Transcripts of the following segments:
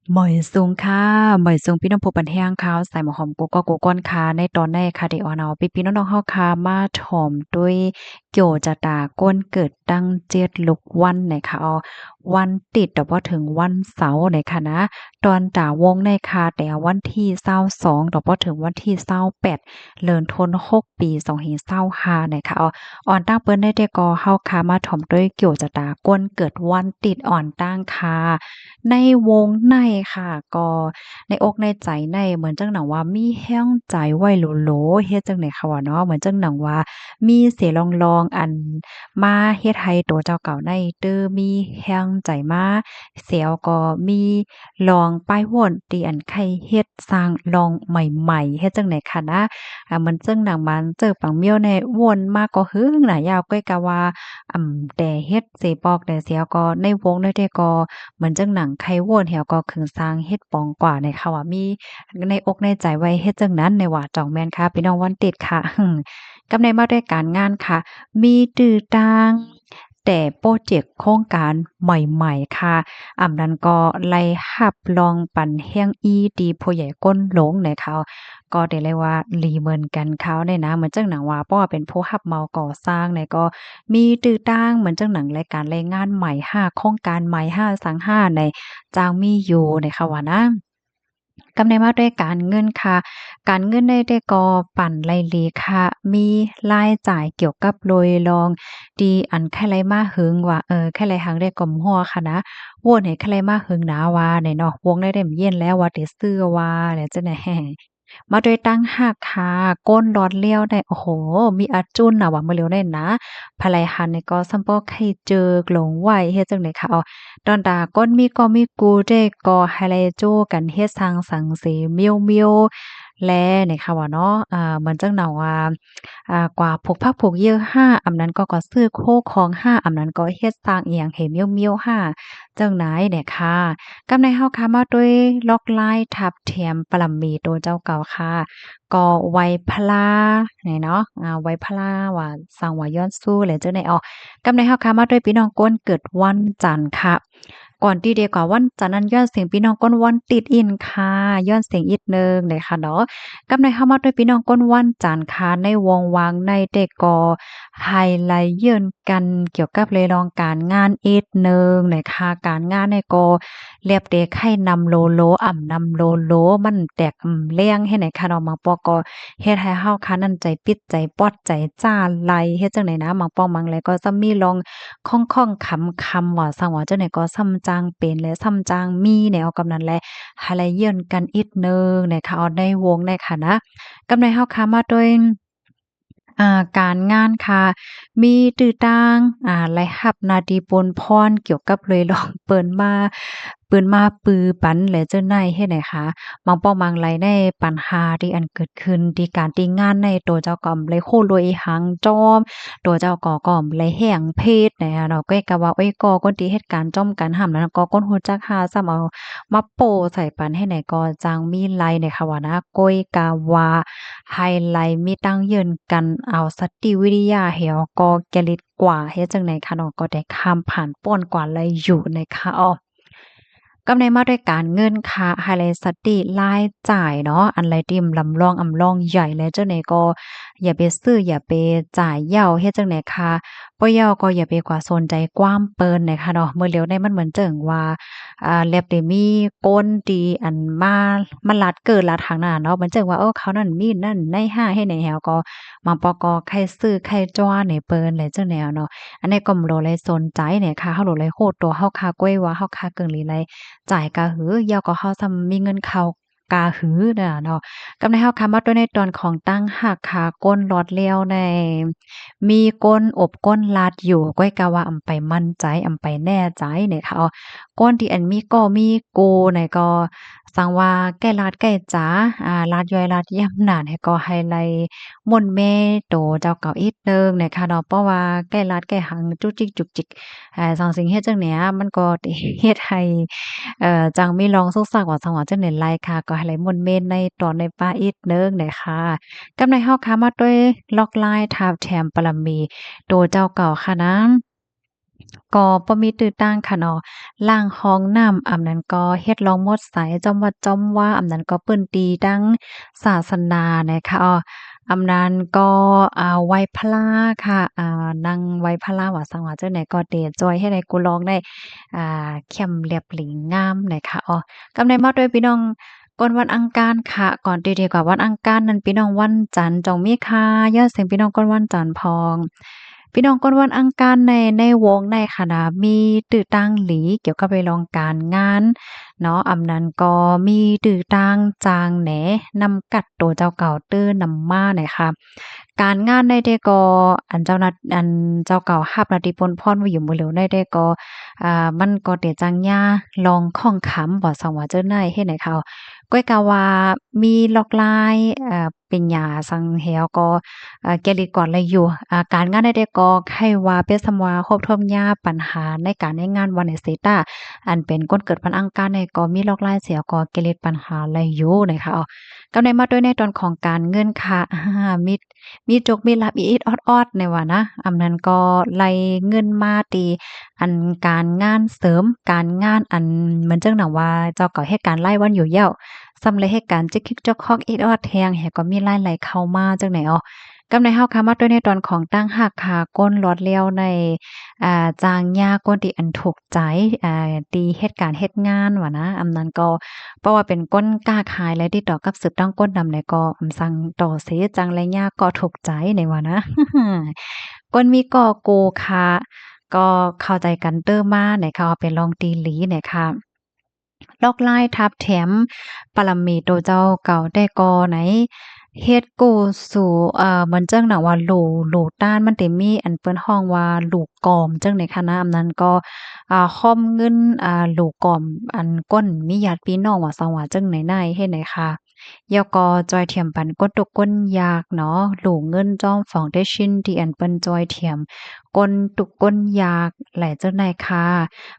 หมอยสูงค่ะหมอยสูงพี่น้องผู้ปันแห้งค่ะใส่หมอหอมกูก็กูก้อนค่ะในตอนแรกค่ะที่เอาเนาะพี่ๆน้องๆเฮาค่ะมาถ่อมด้วยเกี่ยวจะตาก้นเกิดดังเจ็ดลุกวันไหนค่ะเอาวันติดแต่พอถึงวันเสาร์ไหนค่ะนะตอนตาวงในค่ะแต่วันที่22แต่พอถึงวันที่28เดือนธันวาคมปี2525ไหนค่ะเอาอ่อนตั้งเปิ้นได้แต่ก็เฮาค่ะมาถ่อมด้วยเกี่ยวจะตาก้นเกิดวันติดอ่อนตั้งค่ะ ในวงในค่ะก็ในอกในใจในเหมือนจังหนังว่ามีแห้งใจไว้โหลๆเฮ็ดจังได๋ค่ะว่าเนาะเหมือนจังหนังว่ามีเสลองๆอันมาเฮ็ดให้ตัวเจ้าเก่าในเด้อมีแห้งใจมาเสียวก็มีลองป้ายว่นที่อันใครเฮ็ดสร้างลองใหม่ๆเฮ็ดจังได๋ค่ะนะเหมือนจังหนังมันเจอปังเมียวในวนมาก็หึงหน้ายาวก้อยกะว่าแต่เฮ็ดเสปอกแต่เสียวก็ในวงในแต่ก็ เหมือนจังหนังไขว้นแหวก็ขึงสร้างเฮ็ดปองกว่าในค่ะว่ามีในอกในใจไว้เฮ็ดจังนั้นในว่าจ่องแม่นค่ะพี่น้องวันติดค่ะกับในมาด้วยการงานค่ะมีตื้อต่างแต่พรอเจกต์โครงการใหม่ๆค่ะนั้นก็ไล่รับรองปันแฮ่งอีดีผู้ใหญ่ก้นหลงในเขาก็ได้เลยว่าหลีเหมือนกันเขาเนี่ยนะเหมือนจังหนังว่าเพราะว่าเป็นผู้รับเหมาก่อสร้างเนี่ยก็ มีตื้อต่างเหมือนจังหนังรายการรายงานใหม่5โครงการใหม่5สังห้าในจางมีอยู่ในค่ะว่านะกำในมาด้วยการเงินค่ะการเงินได้ก่อปั่นไล่เลค่ะมีรายจ่ายเกี่ยวกับโดยรองดีอันแค่ไรมาหึงว่าแค่ไรหังได้ก่อมหัวค่ะนะโวนให้แค่ไรมาหึงหนาว่าได้เนาะวงได้เย็นแล้วว่าได้ซื้อว่าแล้วจังได๋มาโดยตั้งหักค่ะก้นร้อนเลี้ยวได้โอ้โฮมีอาจุนน่ะว่ามื้อเลียวได้นะ ภายหันนี่ก็ซัมปอไข่เจิกหลงไหวเฮ็ดจั่งใดคะเอาดอนดาก้นมีก็มีกูเด้ก็ไฮไลโจกันเฮ็ดสร้างสังเสเมียวๆแลนี่ค่ะว่าเนาะเหมือนจังหน่าว่ากว่าผูกพักผูกเยื่อ5อำนั้นก็ซื้อโคของ5อำนั้นก็เฮ็ดสร้างอิหยังให้เมียวๆ5จั่งไหนเนี่ยค่ะกำในเฮาค่ะมาด้วยล็อกลายทับแถมปรัมมีโตเจ้าเก่าค่ะก็ไว้พลานี่เนาะไว้พลาว่าสร้างว่าย้อนสู้แล้วจังได๋อ้อกำในเฮาค่ะมาด้วยพี่น้องก้นเกิดวันจันทร์ค่ะก่อนที่เดียวกว่าวันจันทร์นั้นย้อนเสียงพี่น้องก้นวันติดอินค่ะย้อนเสียงอีกหนึ่งเลยค่ะเนาะ กำในเข้ามาด้วยพี่น้องก้นวันจานค้าในวงวางในเด็กกอไฮไลท์เยื่นกันเกี่ยวกับเลยลองการงานอีกหนึ่งนะคะการงานในก็เรียบเด็กให้นำโลโลนำโลโลมันแตกเลี่ยงให้ไหนคะเนาะบางปอก็เฮ็ดให้เฮาค่ะนั่นใจปิดใจปอดใจจ้าไหลเฮ็ดจังไดนะบางปอบางแลก็จะมีลองค่องๆคำๆว่าซังว่าจังไดก็ซ้ำจางเป็นและซ้ำจางมีแนวกำนั้นแหละ หาไรเยื่อนกันอีกหนึ่งนะคะเอาในวงในค่ะนะกำไรเฮาค่ะมาด้วยการงานค่ะมีตื้อต่างรายรับหน้าที่ปนพรเกี่ยวกับเลยลองเปิ้นมาปือปันและเจ้าในเฮ็ดให้คะบางป้อมบางไรในปัญหาที่อันเกิดขึ้นที่การที่งานในตัวเจ้าก็เลยโครวยหังจอมตัวเจ้าก็เลยแห้งเพศนะคะเนาะก็กะว่าโอ๊ยก็คนที่เหตุการณ์จ้อมกันห้ำนั้นก็คนฮู้จักหาซ้ำเอา มาโปะใส่ปันให้ไหนก็จังมีไลเนี่ยค่ะว่านะก้อยกาวาไฮไลมีตั้งยืนกันเอาสติวิทยาเหี่ยวก็แกลิดกว่าเฮ็ดจังไหนคะเนาะก็ได้ข้ามผ่านป้นกว่าเลยอยู่นะคะอ้อกำไรมาด้วยการเงินค่ะไฮไลต์สติรายจ่ายเนาะอันไรที่ลำลองลองใหญ่แล้วจังไหนก็อย่าไปซื้ออย่าไปจ่ายเหย้าเฮ็ดจังไหนคะบ่เหย้าก็อย่าไปกว่าสนใจความเปิ้นน่ะค่ะเนาะมื้อแล้วได้มันเหมือนเจิงว่า แลบได้มีก้นที่อันมาลัดเกิดลัดหางหน้าเนาะมันจังว่าเขานั่นมีนั่นในห้าให้ในแหวก็บางปอกใครซื้อใครจ้อนี่เปิ้นเลยจังแนวเนาะอันนี้ก็บ่รู้เลยสนใจเนี่ยค่ะเฮารู้เลยโฮดตัวเฮาค่าก้วยว่าเฮาค่าเกิงหลีไรจ่ายกะหือยาวก็เฮาซ้ำมีเงินเข้ากาหือน่ะเนาะกำในเฮาค่ะมาด้วยในตอนของตั้งหักขาก้นลอดเลี้ยวในมีก้นอบก้นลาดอยู่ก้อยกะว่าอำไปมั่นใจอำไปแน่ใจเนี่ยค่ะ ก้นที่อันมีก็มีโกไหนก็สังว่าแก้ลาดแก้จ๋าลาดย่อยลาดย่ำหนาเนี่ยก็ไฮไลต์ม่วนแม่โตเจ้าเก่าอีกหนึ่งเนี่ยค่ะเนาะเพราะว่าแก้ลาดแก้หังจุกจิกจุกจิกสองสิ่งเฮ็ดจังเนี้ยมันก็เฮ็ดให้จังมีรองสุกซักว่าสังว่าจังเนี่ยไลค่ะก็ไฮไลต์ม่วนแม่ในตอนในป้าอีกหนึ่งเนี่ยค่ะกำไรเฮาค่ะมาด้วยล็อกลายทาบแถมปรมีโตเจ้าเก่าค่ะนะ ก็บ่มีตื้อตั้งค่ะเนาะล้างห้องน้ำอำนั้นก็เฮ็ดลองมดสายจอมวัดจอมว่าอำนั้นก็เปิ้นตีดังศาสนานะคะอำนั้นก็ไหว้พระค่ะนั่งไหว้พระว่าสังว่าจั่งใดก็เตจอยให้ได้กูร้องได้เข้มเรียบหรี่งามนะคะกำไดมาด้วยพี่น้องก่อนวันอังคารค่ะก่อนตีดีกว่าวันอังคารนั้นพี่น้องวันจันทร์จงมีค่ะยอดเสียงพี่น้องก่อนวันจันทร์พอง พี่น้องก่อนวันอังคารในวงในคณะมีตื้อตั้งหลีเกี่ยวกับไปลองการงานเนาะอำนั้นก็มีตื้อตั้งจางแหนนำกัดตัวเจ้าเก่าตื้อนำมาน่ะค่ะการงานได้ได้ก็อันเจ้าเก่ารับหน้าที่ปนพรไว้อยู่บ่เหลียวได้ได้ก็มันก็เตจังยาลองข้องขำบ่ซังว่าเจ้าไหนเฮ็ดให้เขาก้อยกะว่ามีลอกลายเป็นหยาสังแหวก็แกลิก่อนเลยอยู่การงานได้ก็ใครว่าเป็นสำว่าครบถ้วนยาปัญหาในการในงานวันในเซตาอันเป็นคนเกิดวันอังคารในก็มีลอกลายเสียก็เกลิดปัญหาเลยอยู่นะคะกำในมาด้วยในตอนของการเงินค่ะมีจกมีลับอีดออดๆในว่านะอำนั้นก็ไล่เงินมาตีอันการงานเสริมการงานอันเหมือนจังหนังว่าเจ้าก็เฮ็ดการไล่วันอยู่เหย้าสำเลยเหตุการณ์จิกคิกจอกคอกอีดออดแทงแฮก็มีไล่ไหลเข้ามาจังไหนกำในเฮาค่ะมาด้วยในตอนของตั้งหักขาก้นลอดเลี้ยวในจางยาก้นที่อันถูกใจตีเฮ็ดการเฮ็ดงานว่านะอำนั้นก็เพราะว่าเป็นก้นกล้าขายและติดต่อกับสืบตั้งก้นดำในก็สั่งต่อเสียจังและยาก็ถูกใจในว่านะก้นมีก่อโกค่ะก็เข้าใจกันเด้อมาไหนค่ะว่าเป็นลองตีหลีไหนค่ะ ลอกลายทับแถมปรมีโตเจ้าเก่าแต่ก่อไหนเฮ็ดกู้สู่เหมือนจั่งน่ะว่าโหลต้านมันสิมีอันเปิ้นฮ้องว่าโหลกอมจั่งใดคะนะอำนั้นก็ค่อมเงินโหลกอมอันก้นมีญาติพี่น้องว่าซังว่าจั่งไหนๆเฮ็ดไหนค่ะยอก็จอยเทียมปันก้นตกก้นยากเนาะโหลเงินจอมฟองได้ชินที่อันเปิ้นจอยเทียมก้นตุกก้นยากหลายจังใดค่ะ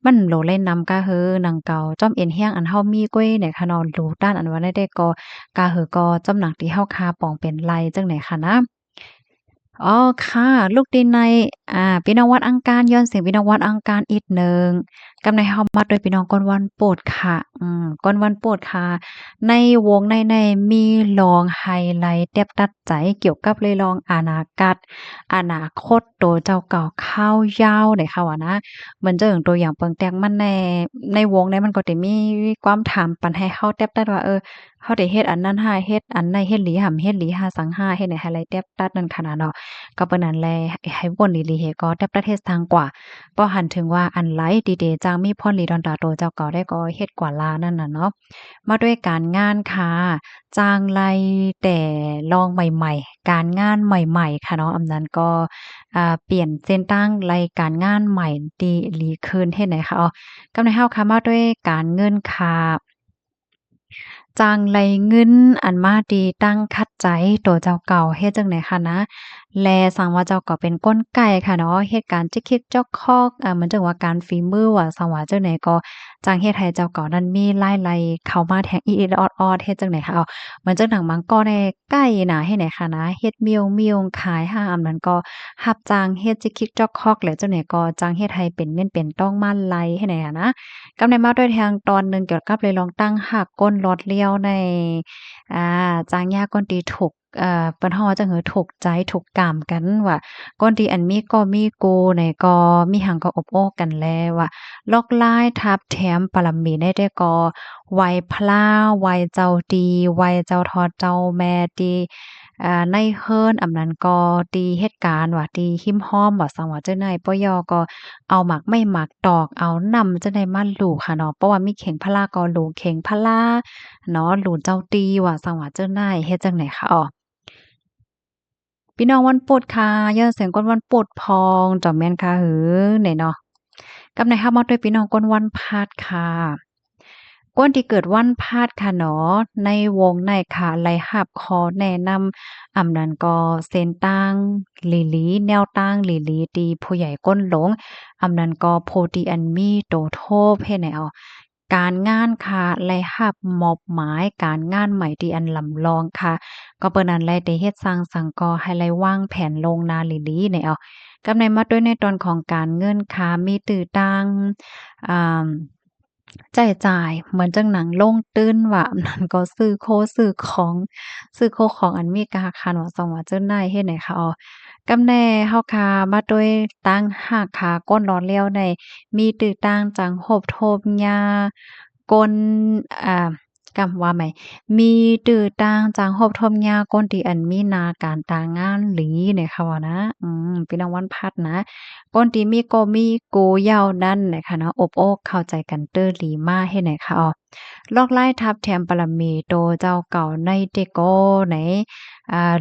มันโหลเล่นนำกะเฮอหนังเก่าจ้อมเอ็นเฮียงอันเฮามีก้วยในคะเนาะรู้ด้านอันว่าได้ก็กะเฮอก็จ้อมหนังที่เฮาคาปองเป็นไรจังไหนคะนะ อ๋อค่ะลูกดินในพี่น้องวัดอังคารย้อนเสียงพี่น้องวัดอังคารอีกหนึ่งกำในเฮามาด้วยพี่น้องก้อนวันโปรดค่ะก้อนวันโปรดค่ะในวงในมีรองไฮไลต์เต็บตัดใจเกี่ยวกับเลยรองอนาคตโตเจ้าเก่าข้าวยาวได้ค่ะว่านะเหมือนเจั่งตัวอย่างเปิงแตงมันในวงในมันก็จะมีความถามปันให้เฮาแต็บตัดว่าเฮาได้เฮ็ดอันนั้นหาเฮ็ดอันใดเฮ็ดหลีห่ำเฮ็ดหลีหาสังหาเฮ็ดให้ไฮไลต์แต็บตัดนั่นขนาดเนาะ ก็เปิ้นนั่นแลให้วนอีหลีเฮก็แต่ประเทศทางกว่าบ่หันถึงว่าอันไหลดีเดจังมีพรลีดอนตาโตเจ้าเก่าได้ก็เฮ็ดกว่าลานั่นน่ะเนาะมาด้วยการงานค่ะจ้างไล่แต่ลองใหม่ๆการงานใหม่ๆค่ะเนาะอันนั้นก็เปลี่ยนเส้นตั้งรายการงานใหม่ดีอีหลีขึ้นเฮ็ดไหนคะกำในเฮาค่ะมาด้วยการเงินค่ะจางไลเงินอันมาดีตั้งคัดใจตัวเจ้าเก่าเฮ็ดจั่งใดคะนะแลสังว่าเจ้าก็เป็นก้นไก่ค่ะเนาะเฮ็ดการจิกคิกจอกคอกเหมือนจังว่าการฝีมือว่าสังว่าจั่งใดก็จังเฮ็ดให้เจ้าเก่านั้นมีรายไหลเข้ามาแทงอีๆออดๆเฮ็ดจั่งใดคะเหมือนจังหนังมังกรในไก่น่ะเฮ็ดไหนคะนะเฮ็ดเมียวๆขายหาอำนั้นก็รับจ้างเฮ็ดจิกคิกจอกคอกแล้วจั่งใดก็จังเฮ็ดให้เป็นเม่นเป็นต้องมาไลเฮ็ดไหนอะนะ กำเนิดมาด้วยทางตอนหนึ่งเกี่ยวกับเลยลองตั้งหักก้นรถเลี้ยวในอ่าจางยาก้นตีถูกเปิ้นฮ้องว่าจั่งหือถูกใจถูกกามกันว่าก้นตีอันมีก็มีกูในก็มีหังก็อบโอ้กันแลว่าลอกลายทับแถมปรมีได้ก็ไหว้พระไหว้เจ้าดีไหว้เจ้าทอดเจ้าแม่ดีในเฮิรนอำนั้นก็ตีเหตุการณ์ว่าตีหิ้มห้อมว่าสังว่าจั่งใดปยก็เอาหมากไม้หมากตอกเอานำจั่งใดมาลูค่ะเนาะเพราะว่ามีเข่งพะลาก็ลูเข่งพะลาเนาะลูเจ้าตีว่าสังว่าจั่งใดเฮ็ดจั่งใดคะพี่น้องวันพุธค่ะย้อนเสียงก้นวันพุธพองจ้อแม่นค่ะหือไหนเนาะกับไหนคะมาด้วยพี่น้องก้นวันพฤหัสค่ะ ก้นที่เกิดวันพฤหัสค่ะเนาะในวงในค่ะไหลหับขอแนะนำนั้นก็เส้นตั้งหลีหลีแนวตั้งหลีหลีตีผู้ใหญ่ก้นหลงนั้นก็โพธิอันมีโตโทเฮ็ดให้การงานค่ะไหลหับมอบหมายการงานใหม่ที่อันลำลองค่ะก็เปิ้นนั้นแลได้เฮ็ดสร้างสังกอให้ไหลวางแผนลงนาหลีหลีเนี่ย กำในมาด้วยในตอนของการเงินค่ะมีตื้อตังอ่าจ่ายจ่ายเหมือนจั่งหนังโล่งตื้นว่านั่นก็ซื้อโคซื้อของซื้อโคของอันมีกาคันว่าส่องว่าเจิ้นได้เฮ็ดไหนคะอ๋อกำแน่เฮาค่ะมาด้วยตั้งหากขาก้นร้อนแล้วในมีตื้อตังจังโฮบโทบยาก้นอ่ากำว่าใหม่มีตื้อตังจังโฮบทมยาก้นที่อันมีนาการตางานหลีเนี่ยค่ะว่านะพี่น้องวันพัดนะ ก้นที่มีก็มีกูเหย้านั่นน่ะค่ะเนาะอบโอ้เข้าใจกันเตอร์หลีมาเฮ็ดไหนคะอ้อลอกไล่ทับแถมปรมีโตเจ้าเก่าในเตโกไหน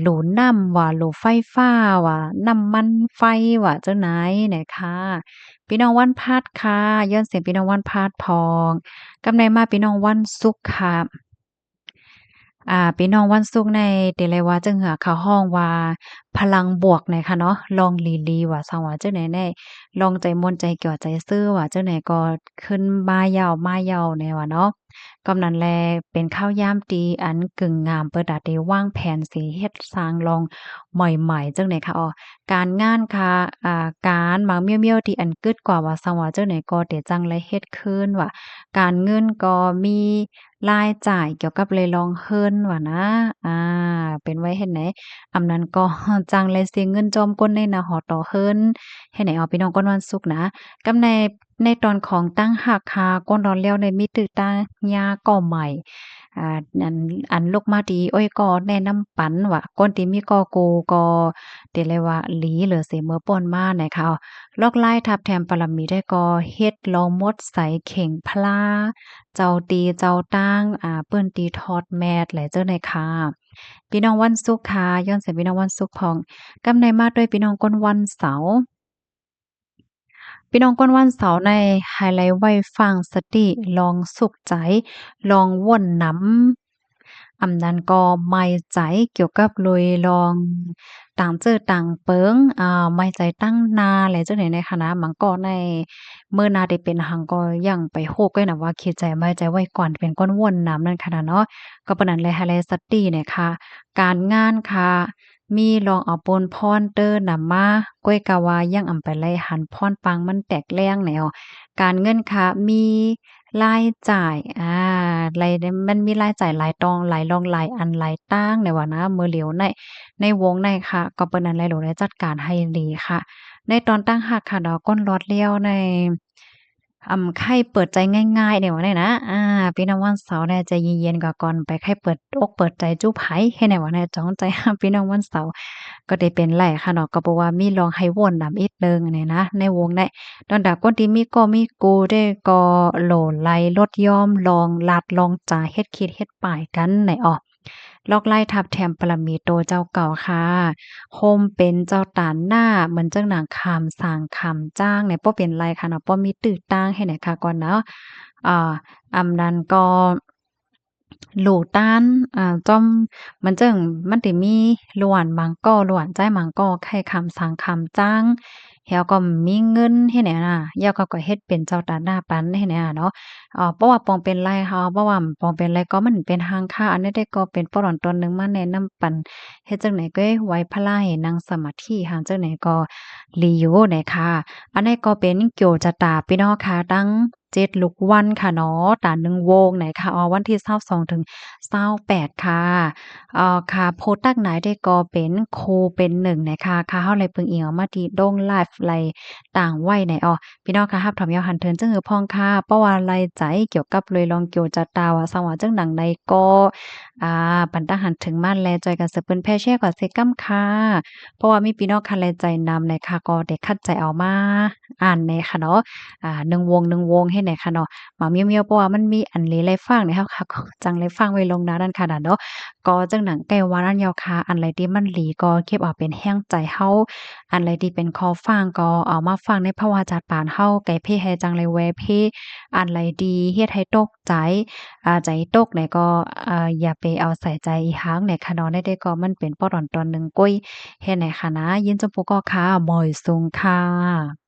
หลูน้ำว่าหลูไฟฟ้าว่าน้ำมันไฟว่าเจ้าไหนไหนค่ะพี่น้องวันพาดค่ะย้อนเสียงพี่น้องวันพาดพองกำไดมาพี่น้องวันศุกร์ค่ะพี่น้องวันศุกร์ในเตเลยว่าจังหือเขาฮ้องว่าพลังบวกหน่อยค่ะเนาะลองหลีหลีว่าซังว่าจังไหนแน่ลองใจม่นใจเกี่ยวใจซื่อว่าจังไหนก็ขึ้นมายาวมายาวแน่ว่าเนาะกำนั้นแลเป็นข้าวยามตีอันกึ่งงามเปิดดาได้วางแผนสิเฮ็ดสร้างลองใหม่ๆจังไหนคะอ้อการงานค่ะการมักเมียวๆที่อันกึดกว่าว่าซังว่าจังไหนก็เตจังไลเฮ็ดคืนว่าการเงินก็มีรายจ่ายเกี่ยวกับเลยลองเฮิรนว่านะอาเป็นไว้เฮ็ดไหนอำนั้นก็จังเลยเสียเงินจอมก้นในหน้าหอต่อเฮิรนเฮ็ดไหนเอาพี่น้องก้นวันศุกร์นะกำในตอนของตั้งหักคาก้นร้อนแล้วในมิตึตายาก่อใหม่อันลูกมาดีอ้อยก็แนะนำปันว่าก้นที่มีก็กูก็เตเลยว่าหลีเหลือเสมอป่นมาไหนคะลอกไล่ทับแถมปรมีได้ก็เฮ็ดลอมดใสเข่งพลา เจ้าตีเจ้าตั้งเปิ้นตีทอดแมดแหละเจ้าในค่ะพี่น้องวันศุกร์ค่ะย้อนเสียพี่น้องวันศุกร์พองกำในมาด้วยพี่น้องก้นวันเสาร์พี่น้องก้นวันเสาร์ในไฮไลต์ไว้ฟังสติลองสุขใจลองว่นน้ำนั้นก็ไม่ใจเกี่ยวกับลุยลองต่างเจอต่างเปิงไม่ใจตั้งนาแหละเจ้าไหนในคณะมันก็ในเมื่อนาได้เป็นหังก็ยังไปโฮกด้วยนะว่าคิดใจไม่ใจไว้ก่อนเป็นก้นว่นน้ำนั่นขนาดเนาะก็ปานนั้นเลยไฮไลต์สติเนี่ยค่ะการงานค่ะมีลองเอาปนพรเตอร์นำมาก้อยกะว่ายังอำไปไล่หันพรปังมันแตกแรงแนวการเงินค่ะมีรายจ่ายรายได้มันมีรายจ่ายหลายตองหลายรองหลายอันหลายตั้งเนี่ยว่านะมื้อเหลียวในวงในค่ะก็เปิ้นนั้นแหละโหลได้จัดการให้ดีค่ะในตอนตั้งหักค่ะดอกก้นลอดเลี้ยวในไข้เปิดใจง่ายๆเนี่ยว่าเนี่ยนะพี่น้องวันเสาร์เนี่ยใจเย็นๆกว่าก่อนไปไข้เปิดอกเปิดใจจู้ไผให้แน่ว่าแน่จ้องใจพี่น้องวันเสาร์ก็ได้เป็นไรค่ะเนาะก็บ่ว่ามีลองให้วนนำอีกหนึ่งเนี่ยนะในวงในตอนดาก้นที่มีก็มีกูได้ก็โหลไลลดยอมลองลัดลองจ่าเฮ็ดคิดเฮ็ดป่ายกันไหนออกลอกไล่ทับแถมปรมีโตเจ้าเก่าค่ะโฮมเป็นเจ้าตานหน้าเหมือนจังหนังคำสร้างคำจ้างเนี่ยบ่เป็นไรค่ะเนาะบ่มีตื้อตั้งให้ไหนค่ะก่อนเนาะอ่านั้นก็หลู่ต้านจ้อมมันจั่งมันสิมีหลวนบางก้อหลวนใจายบางก้อไข่คำสั่งคำจ้างแล้วก็มีเงินเฮ็ดแหนน่ะแล้วเขาก็เฮ็ดเป็นเจ้าตาหน้าปันเฮ็ดแหนอะเนาะบ่ว่าปองเป็นไรเฮาบ่ว่าปองเป็นไรก็มันเป็นทางค่าอันนี้ได้ก็เป็นปลอนตนหนึ่งมาแนะนำปันเฮ็ดจั่งใดก็ให้ไว้พลาให้นั่งสมาธิหางจั่งใดก็ลีอยู่เนี่ยค่ะอันนี้ก็เป็นเกี่ยวจะตาพี่น้องค่ะตั้ง7ลูกวันค่ะเนาะตา1วงไหนค่ะวันที่22ถึง28ค่ะค่ะโพสต์ตักไหนได้ก็เป็นโคเป็น1นะคะค่ะเฮาเลยเพิ่งอิงเอามาที่โด้งไลฟ์ไลต่างวัยไหนพี่น้องค่ะรับถอมยาวหันเทินจังหือพองค่ะเพราะว่าไลใจเกี่ยวกับเลยลองเกี่ยวจะตาว่าสังว่าจังดังใดก็ปันตั้งหันถึงมาแลจอยกันเสอเปิ้นแพ่แชร์กว่าเซกัมค่ะเพราะว่ามีพี่น้องค่ะแลใจนำในค่ะก็ได้คัดใจเอามาอ่านในค่ะเนาะ1 วงให้ไหนค่ะเนาะมาเมียวๆเพราะว่ามันมีอันเลไลฟังเนี่ยค่ะก็จังไลฟังไว้ลงนานั่นค่ะน่ะเนาะ ก็จังหนังไก้ว่านั่นยอค่ะอันใดที่มันหลีก็เก็บเอาเป็นแห้งใจเฮาอันใดที่เป็นคอฟังก็เอามาฟังในภาวะจัดปานเฮาไก่เพ่ให้จังเลยแวเพ่อันใดดีเฮ็ดให้ตกใจใจตกเนี่ยก็อย่าไปเอาใส่ใจอีหังเนี่ยค่ะเนาะได้ก็มันเป็นป้อตอนหนึ่งกุ้ยเฮ็ดให้ค่ะนะยินจมปุก็ค่ะหมอยสูงค่ะ